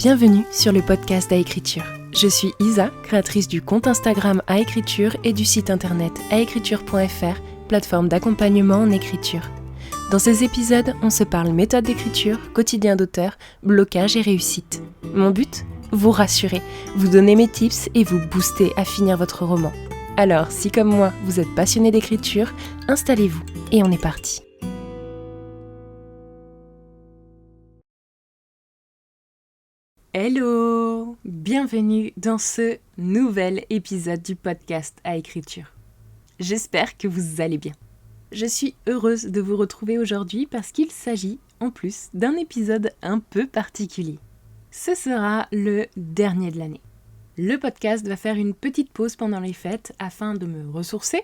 Bienvenue sur le podcast Aécriture. Je suis Isa, créatrice du compte Instagram Aécriture et du site internet aécriture.fr, plateforme d'accompagnement en écriture. Dans ces épisodes, on se parle méthode d'écriture, quotidien d'auteur, blocage et réussite. Mon but ? Vous rassurer, vous donner mes tips et vous booster à finir votre roman. Alors, si comme moi, vous êtes passionné d'écriture, installez-vous et on est parti. Hello! Bienvenue dans ce nouvel épisode du podcast à écriture. J'espère que vous allez bien. Je suis heureuse de vous retrouver aujourd'hui parce qu'il s'agit, en plus, d'un épisode un peu particulier. Ce sera le dernier de l'année. Le podcast va faire une petite pause pendant les fêtes afin de me ressourcer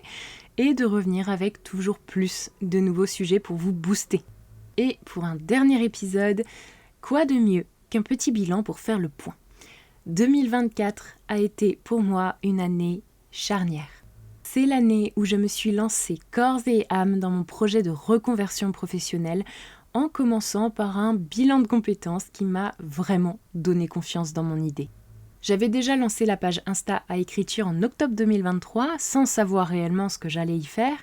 et de revenir avec toujours plus de nouveaux sujets pour vous booster. Et pour un dernier épisode, quoi de mieux qu'un petit bilan pour faire le point. 2024 a été pour moi une année charnière. C'est l'année où je me suis lancée corps et âme dans mon projet de reconversion professionnelle en commençant par un bilan de compétences qui m'a vraiment donné confiance dans mon idée. J'avais déjà lancé la page Insta à écriture en octobre 2023 sans savoir réellement ce que j'allais y faire,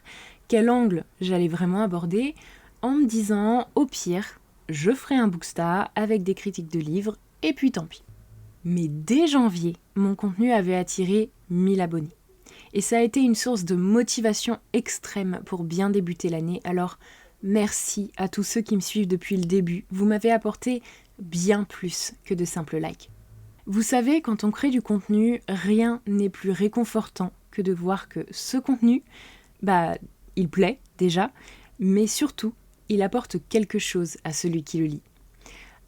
quel angle j'allais vraiment aborder, en me disant au pire, je ferai un Booksta avec des critiques de livres et puis tant pis. Mais dès janvier, mon contenu avait attiré 1000 abonnés. Et ça a été une source de motivation extrême pour bien débuter l'année. Alors, merci à tous ceux qui me suivent depuis le début. Vous m'avez apporté bien plus que de simples likes. Vous savez, quand on crée du contenu, rien n'est plus réconfortant que de voir que ce contenu, il plaît déjà, mais surtout, il apporte quelque chose à celui qui le lit.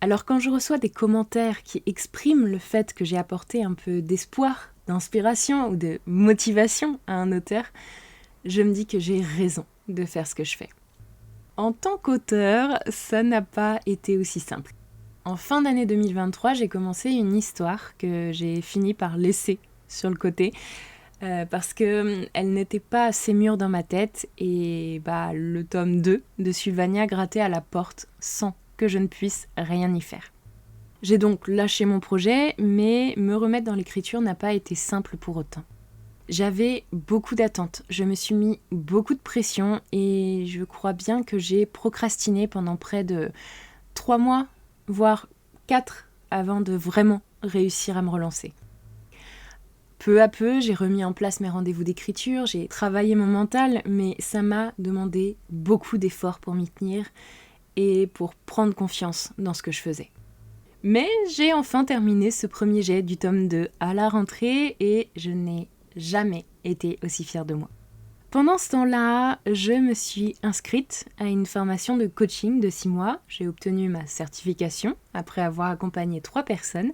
Alors quand je reçois des commentaires qui expriment le fait que j'ai apporté un peu d'espoir, d'inspiration ou de motivation à un auteur, je me dis que j'ai raison de faire ce que je fais. En tant qu'auteur, ça n'a pas été aussi simple. En fin d'année 2023, j'ai commencé une histoire que j'ai fini par laisser sur le côté parce qu'elle n'était pas assez mûre dans ma tête et le tome 2 de Sylvania grattait à la porte sans que je ne puisse rien y faire. J'ai donc lâché mon projet, mais me remettre dans l'écriture n'a pas été simple pour autant. J'avais beaucoup d'attentes, je me suis mis beaucoup de pression et je crois bien que j'ai procrastiné pendant près de 3 mois, voire 4 avant de vraiment réussir à me relancer. Peu à peu, j'ai remis en place mes rendez-vous d'écriture, j'ai travaillé mon mental, mais ça m'a demandé beaucoup d'efforts pour m'y tenir et pour prendre confiance dans ce que je faisais. Mais j'ai enfin terminé ce premier jet du tome 2 à la rentrée et je n'ai jamais été aussi fière de moi. Pendant ce temps-là, je me suis inscrite à une formation de coaching de 6 mois. J'ai obtenu ma certification après avoir accompagné 3 personnes.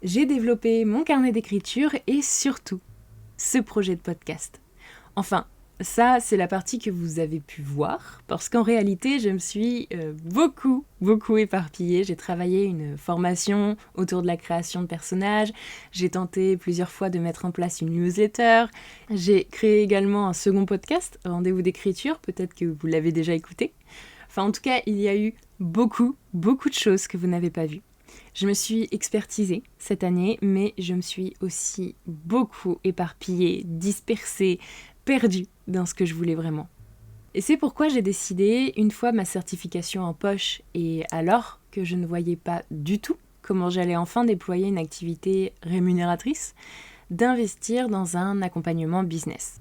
J'ai développé mon carnet d'écriture et surtout, ce projet de podcast. Enfin, ça, c'est la partie que vous avez pu voir, parce qu'en réalité, je me suis beaucoup éparpillée. J'ai travaillé une formation autour de la création de personnages, j'ai tenté plusieurs fois de mettre en place une newsletter, j'ai créé également un second podcast, Rendez-vous d'écriture, peut-être que vous l'avez déjà écouté. Enfin, en tout cas, il y a eu beaucoup de choses que vous n'avez pas vues. Je me suis expertisée cette année, mais je me suis aussi beaucoup éparpillée, dispersée, perdue dans ce que je voulais vraiment. Et c'est pourquoi j'ai décidé, une fois ma certification en poche et alors que je ne voyais pas du tout comment j'allais enfin déployer une activité rémunératrice, d'investir dans un accompagnement business.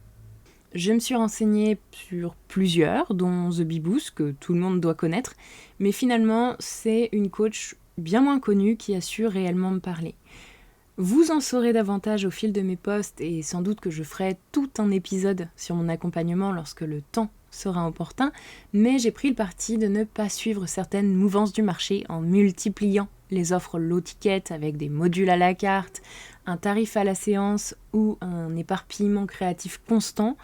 Je me suis renseignée sur plusieurs, dont The Bee Boost, que tout le monde doit connaître, mais finalement, c'est une coach bien moins connue qui a su réellement me parler. Vous en saurez davantage au fil de mes posts et sans doute que je ferai tout un épisode sur mon accompagnement lorsque le temps sera opportun, mais j'ai pris le parti de ne pas suivre certaines mouvances du marché en multipliant les offres low ticket avec des modules à la carte, un tarif à la séance ou un éparpillement créatif constant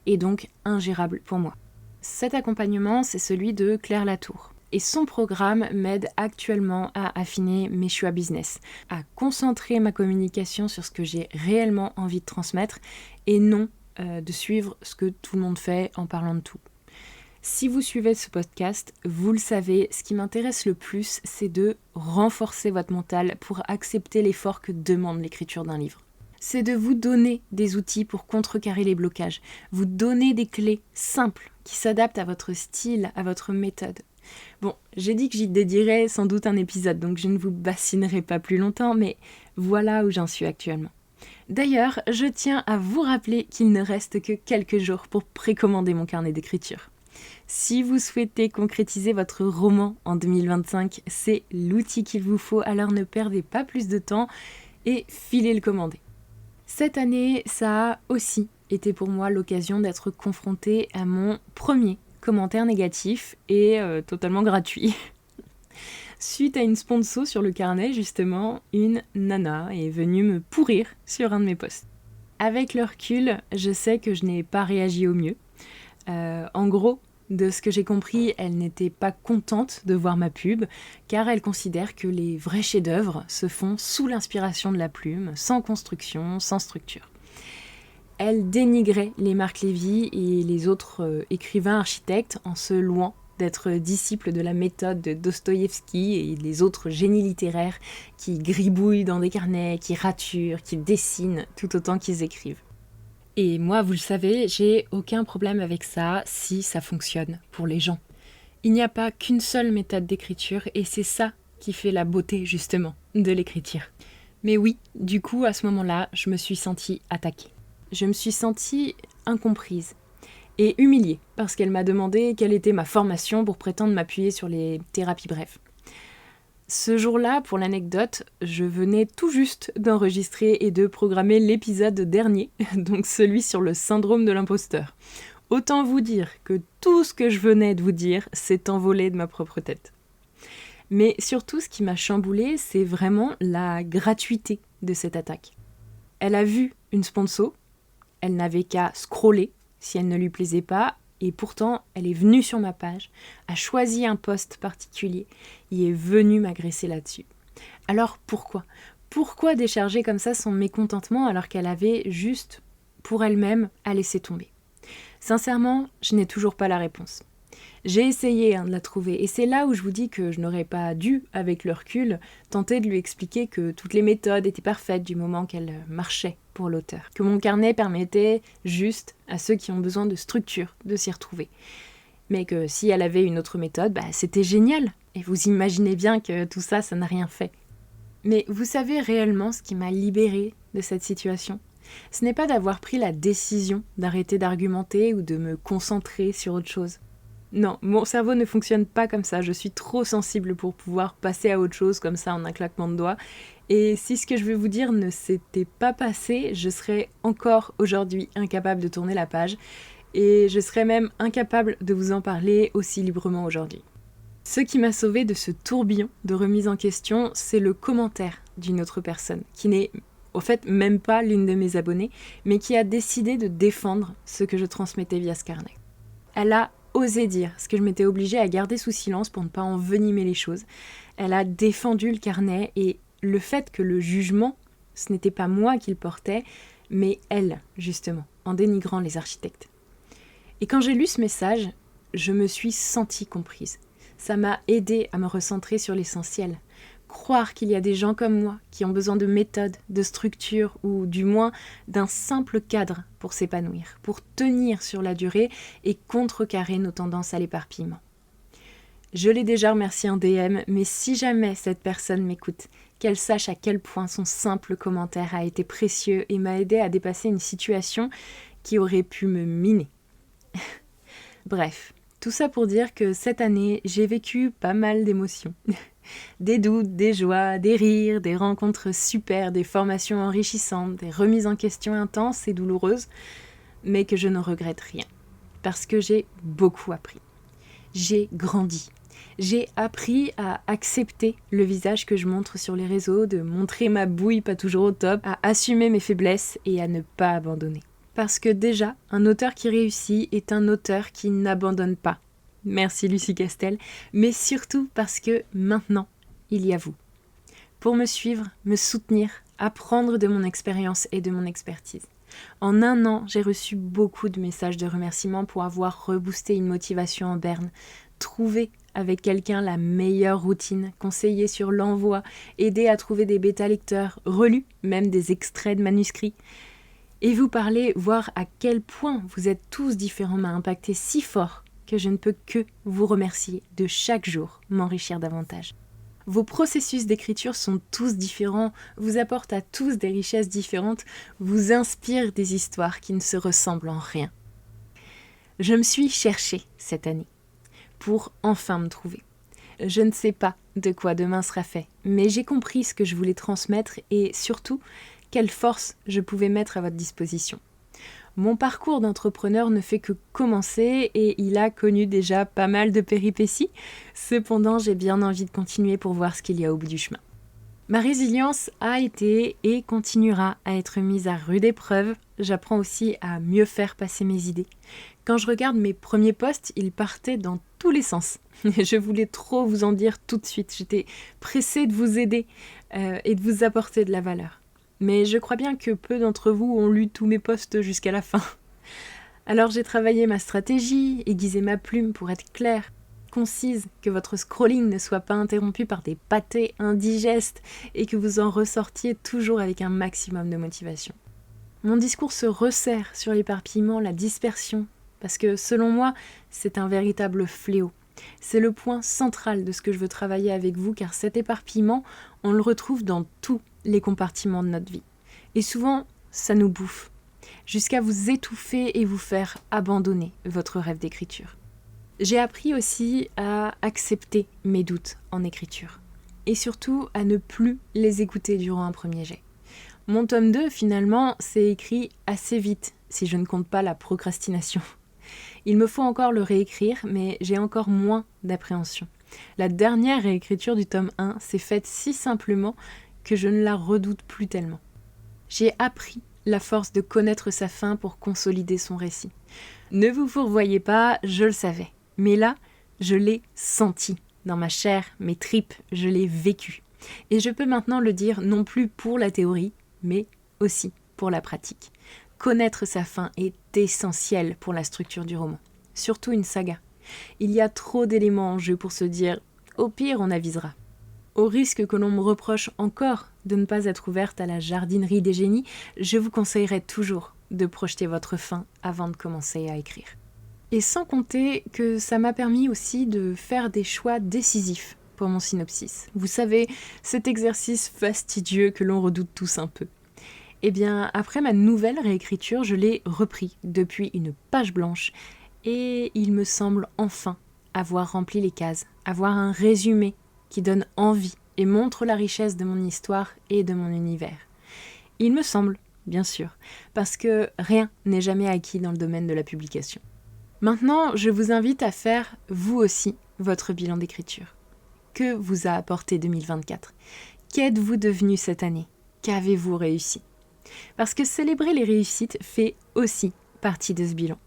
et donc ingérable pour moi. Cet accompagnement, c'est celui de Claire Latour. Et son programme m'aide actuellement à affiner mes choix business, à concentrer ma communication sur ce que j'ai réellement envie de transmettre et non de suivre ce que tout le monde fait en parlant de tout. Si vous suivez ce podcast, vous le savez, ce qui m'intéresse le plus, c'est de renforcer votre mental pour accepter l'effort que demande l'écriture d'un livre. C'est de vous donner des outils pour contrecarrer les blocages, vous donner des clés simples qui s'adaptent à votre style, à votre méthode. Bon, j'ai dit que j'y dédierais sans doute un épisode, donc je ne vous bassinerai pas plus longtemps, mais voilà où j'en suis actuellement. D'ailleurs, je tiens à vous rappeler qu'il ne reste que quelques jours pour précommander mon carnet d'écriture. Si vous souhaitez concrétiser votre roman en 2025, c'est l'outil qu'il vous faut, alors ne perdez pas plus de temps et filez le commander. Cette année, ça a aussi été pour moi l'occasion d'être confrontée à mon premier commentaire négatif et totalement gratuit. Suite à une sponsor sur le carnet, justement, une nana est venue me pourrir sur un de mes posts. Avec le recul, je sais que je n'ai pas réagi au mieux. En gros, de ce que j'ai compris, elle n'était pas contente de voir ma pub, car elle considère que les vrais chefs-d'œuvre se font sous l'inspiration de la plume, sans construction, sans structure. Elle dénigrait les Marc Lévy et les autres écrivains architectes en se louant d'être disciples de la méthode de Dostoïevski et les autres génies littéraires qui gribouillent dans des carnets, qui raturent, qui dessinent tout autant qu'ils écrivent. Et moi, vous le savez, j'ai aucun problème avec ça si ça fonctionne pour les gens. Il n'y a pas qu'une seule méthode d'écriture et c'est ça qui fait la beauté, justement, de l'écriture. Mais oui, du coup, à ce moment-là, je me suis sentie attaquée. Je me suis sentie incomprise et humiliée parce qu'elle m'a demandé quelle était ma formation pour prétendre m'appuyer sur les thérapies brèves. Ce jour-là, pour l'anecdote, je venais tout juste d'enregistrer et de programmer l'épisode dernier, donc celui sur le syndrome de l'imposteur. Autant vous dire que tout ce que je venais de vous dire s'est envolé de ma propre tête. Mais surtout, ce qui m'a chamboulée, c'est vraiment la gratuité de cette attaque. Elle a vu une sponsor, elle n'avait qu'à scroller si elle ne lui plaisait pas, et pourtant, elle est venue sur ma page, a choisi un post particulier et est venue m'agresser là-dessus. Alors pourquoi ? Pourquoi décharger comme ça son mécontentement alors qu'elle avait juste, pour elle-même, à laisser tomber ? Sincèrement, je n'ai toujours pas la réponse. J'ai essayé de la trouver et c'est là où je vous dis que je n'aurais pas dû, avec le recul, tenter de lui expliquer que toutes les méthodes étaient parfaites du moment qu'elles marchaient pour l'auteur. Que mon carnet permettait juste à ceux qui ont besoin de structure de s'y retrouver. Mais que si elle avait une autre méthode, c'était génial. Et vous imaginez bien que tout ça, ça n'a rien fait. Mais vous savez réellement ce qui m'a libérée de cette situation ? Ce n'est pas d'avoir pris la décision d'arrêter d'argumenter ou de me concentrer sur autre chose. Non, mon cerveau ne fonctionne pas comme ça, je suis trop sensible pour pouvoir passer à autre chose comme ça en un claquement de doigts. Et si ce que je vais vous dire ne s'était pas passé, je serais encore aujourd'hui incapable de tourner la page et je serais même incapable de vous en parler aussi librement aujourd'hui. Ce qui m'a sauvée de ce tourbillon de remise en question, c'est le commentaire d'une autre personne, qui n'est au fait même pas l'une de mes abonnées, mais qui a décidé de défendre ce que je transmettais via ce carnet. Elle a osé dire ce que je m'étais obligée à garder sous silence pour ne pas envenimer les choses. Elle a défendu le carnet et le fait que le jugement, ce n'était pas moi qui le portais, mais elle, justement, en dénigrant les architectes. Et quand j'ai lu ce message, je me suis sentie comprise. Ça m'a aidée à me recentrer sur l'essentiel. Croire qu'il y a des gens comme moi qui ont besoin de méthodes, de structures ou du moins d'un simple cadre pour s'épanouir, pour tenir sur la durée et contrecarrer nos tendances à l'éparpillement. Je l'ai déjà remercié en DM, mais si jamais cette personne m'écoute, qu'elle sache à quel point son simple commentaire a été précieux et m'a aidé à dépasser une situation qui aurait pu me miner. Bref, tout ça pour dire que cette année, j'ai vécu pas mal d'émotions. Des doutes, des joies, des rires, des rencontres super, des formations enrichissantes, des remises en question intenses et douloureuses, mais que je ne regrette rien, parce que j'ai beaucoup appris. J'ai grandi. J'ai appris à accepter le visage que je montre sur les réseaux, de montrer ma bouille pas toujours au top, à assumer mes faiblesses et à ne pas abandonner. Parce que déjà, un auteur qui réussit est un auteur qui n'abandonne pas. Merci Lucie Castel, mais surtout parce que maintenant, il y a vous. Pour me suivre, me soutenir, apprendre de mon expérience et de mon expertise. En un an, j'ai reçu beaucoup de messages de remerciements pour avoir reboosté une motivation en berne, trouvé avec quelqu'un la meilleure routine, conseillé sur l'envoi, aidé à trouver des bêta-lecteurs, relu même des extraits de manuscrits. Et vous parler, voir à quel point vous êtes tous différents m'a impacté si fort que je ne peux que vous remercier de chaque jour m'enrichir davantage. Vos processus d'écriture sont tous différents, vous apportent à tous des richesses différentes, vous inspirent des histoires qui ne se ressemblent en rien. Je me suis cherchée cette année pour enfin me trouver. Je ne sais pas de quoi demain sera fait, mais j'ai compris ce que je voulais transmettre et surtout, quelle force je pouvais mettre à votre disposition. Mon parcours d'entrepreneur ne fait que commencer et il a connu déjà pas mal de péripéties. Cependant, j'ai bien envie de continuer pour voir ce qu'il y a au bout du chemin. Ma résilience a été et continuera à être mise à rude épreuve. J'apprends aussi à mieux faire passer mes idées. Quand je regarde mes premiers posts, ils partaient dans tous les sens. Je voulais trop vous en dire tout de suite. J'étais pressée de vous aider et de vous apporter de la valeur. Mais je crois bien que peu d'entre vous ont lu tous mes posts jusqu'à la fin. Alors j'ai travaillé ma stratégie, aiguisé ma plume pour être claire, concise, que votre scrolling ne soit pas interrompu par des pâtés indigestes et que vous en ressortiez toujours avec un maximum de motivation. Mon discours se resserre sur l'éparpillement, la dispersion, parce que selon moi, c'est un véritable fléau. C'est le point central de ce que je veux travailler avec vous, car cet éparpillement, on le retrouve dans tous les compartiments de notre vie. Et souvent, ça nous bouffe, jusqu'à vous étouffer et vous faire abandonner votre rêve d'écriture. J'ai appris aussi à accepter mes doutes en écriture, et surtout à ne plus les écouter durant un premier jet. Mon tome 2, finalement, s'est écrit assez vite, si je ne compte pas la procrastination. Il me faut encore le réécrire, mais j'ai encore moins d'appréhension. La dernière réécriture du tome 1 s'est faite si simplement que je ne la redoute plus tellement. J'ai appris la force de connaître sa fin pour consolider son récit. Ne vous fourvoyez pas, je le savais. Mais là, je l'ai senti dans ma chair, mes tripes, je l'ai vécu. Et je peux maintenant le dire non plus pour la théorie, mais aussi pour la pratique. Connaître sa fin est essentiel pour la structure du roman, surtout une saga. Il y a trop d'éléments en jeu pour se dire « au pire, on avisera ». Au risque que l'on me reproche encore de ne pas être ouverte à la jardinerie des génies, je vous conseillerais toujours de projeter votre fin avant de commencer à écrire. Et sans compter que ça m'a permis aussi de faire des choix décisifs pour mon synopsis. Vous savez, cet exercice fastidieux que l'on redoute tous un peu. Eh bien, après ma nouvelle réécriture, je l'ai repris depuis une page blanche et il me semble enfin avoir rempli les cases, avoir un résumé qui donne envie et montre la richesse de mon histoire et de mon univers. Il me semble, bien sûr, parce que rien n'est jamais acquis dans le domaine de la publication. Maintenant, je vous invite à faire, vous aussi, votre bilan d'écriture. Que vous a apporté 2024 ? Qu'êtes-vous devenu cette année ? Qu'avez-vous réussi ? Parce que célébrer les réussites fait aussi partie de ce bilan.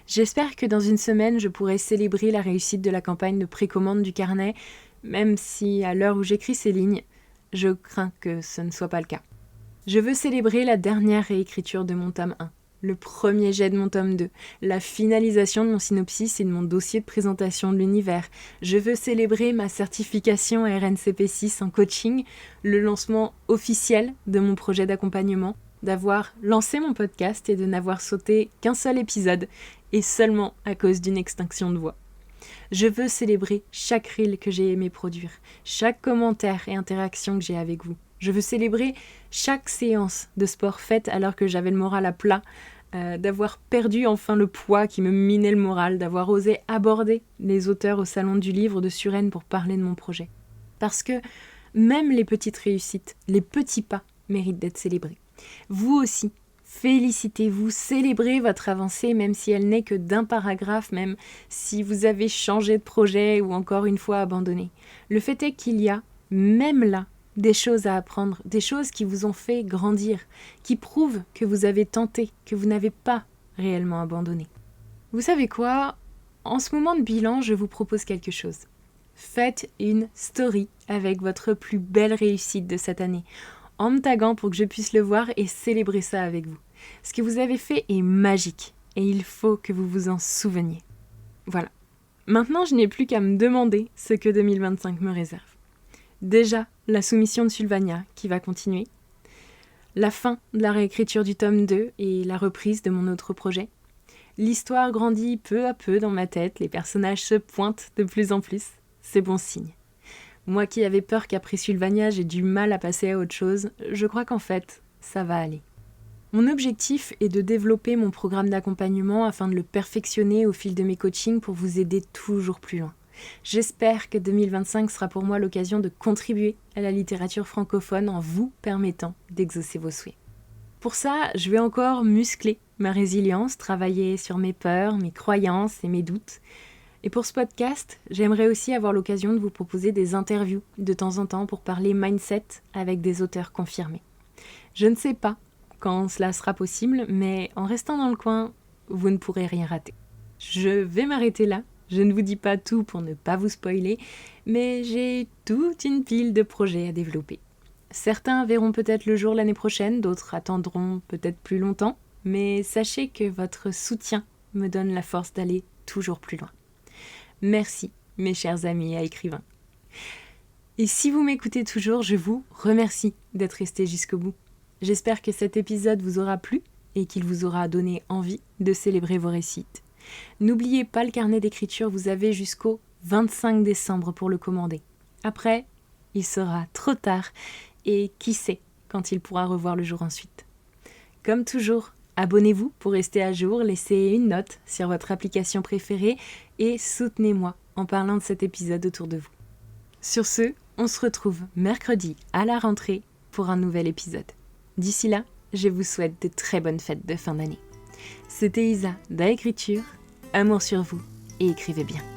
J'espère que dans une semaine, je pourrai célébrer la réussite de la campagne de précommande du carnet, même si, à l'heure où j'écris ces lignes, je crains que ce ne soit pas le cas. Je veux célébrer la dernière réécriture de mon tome 1, le premier jet de mon tome 2, la finalisation de mon synopsis et de mon dossier de présentation de l'univers. Je veux célébrer ma certification RNCP6 en coaching, le lancement officiel de mon projet d'accompagnement, d'avoir lancé mon podcast et de n'avoir sauté qu'un seul épisode, et seulement à cause d'une extinction de voix. Je veux célébrer chaque reel que j'ai aimé produire, chaque commentaire et interaction que j'ai avec vous. Je veux célébrer chaque séance de sport faite alors que j'avais le moral à plat, d'avoir perdu enfin le poids qui me minait le moral, d'avoir osé aborder les auteurs au salon du livre de Suresnes pour parler de mon projet. Parce que même les petites réussites, les petits pas méritent d'être célébrés. Vous aussi, félicitez-vous, célébrez votre avancée même si elle n'est que d'un paragraphe, même si vous avez changé de projet ou encore une fois abandonné. Le fait est qu'il y a, même là, des choses à apprendre, des choses qui vous ont fait grandir, qui prouvent que vous avez tenté, que vous n'avez pas réellement abandonné. Vous savez quoi ? En ce moment de bilan, je vous propose quelque chose. Faites une story avec votre plus belle réussite de cette année, en me taguant pour que je puisse le voir et célébrer ça avec vous. Ce que vous avez fait est magique et il faut que vous vous en souveniez. Voilà. Maintenant, je n'ai plus qu'à me demander ce que 2025 me réserve. Déjà, la soumission de Sylvania qui va continuer, la fin de la réécriture du tome 2 et la reprise de mon autre projet. L'histoire grandit peu à peu dans ma tête, les personnages se pointent de plus en plus, c'est bon signe. Moi qui avais peur qu'après Sylvania j'ai du mal à passer à autre chose, je crois qu'en fait, ça va aller. Mon objectif est de développer mon programme d'accompagnement afin de le perfectionner au fil de mes coachings pour vous aider toujours plus loin. J'espère que 2025 sera pour moi l'occasion de contribuer à la littérature francophone en vous permettant d'exaucer vos souhaits. Pour ça, je vais encore muscler ma résilience, travailler sur mes peurs, mes croyances et mes doutes. Et pour ce podcast, j'aimerais aussi avoir l'occasion de vous proposer des interviews de temps en temps pour parler mindset avec des auteurs confirmés. Je ne sais pas quand cela sera possible, mais en restant dans le coin, vous ne pourrez rien rater. Je vais m'arrêter là. Je ne vous dis pas tout pour ne pas vous spoiler, mais j'ai toute une pile de projets à développer. Certains verront peut-être le jour l'année prochaine, d'autres attendront peut-être plus longtemps, mais sachez que votre soutien me donne la force d'aller toujours plus loin. Merci, mes chers amis écrivains. Et si vous m'écoutez toujours, je vous remercie d'être restés jusqu'au bout. J'espère que cet épisode vous aura plu et qu'il vous aura donné envie de célébrer vos réussites. N'oubliez pas le carnet d'écriture, vous avez jusqu'au 25 décembre pour le commander. Après, il sera trop tard et qui sait quand il pourra revoir le jour ensuite. Comme toujours, abonnez-vous pour rester à jour, laissez une note sur votre application préférée et soutenez-moi en parlant de cet épisode autour de vous. Sur ce, on se retrouve mercredi à la rentrée pour un nouvel épisode. D'ici là, je vous souhaite de très bonnes fêtes de fin d'année. C'était Isa d'Aécriture, amour sur vous et écrivez bien.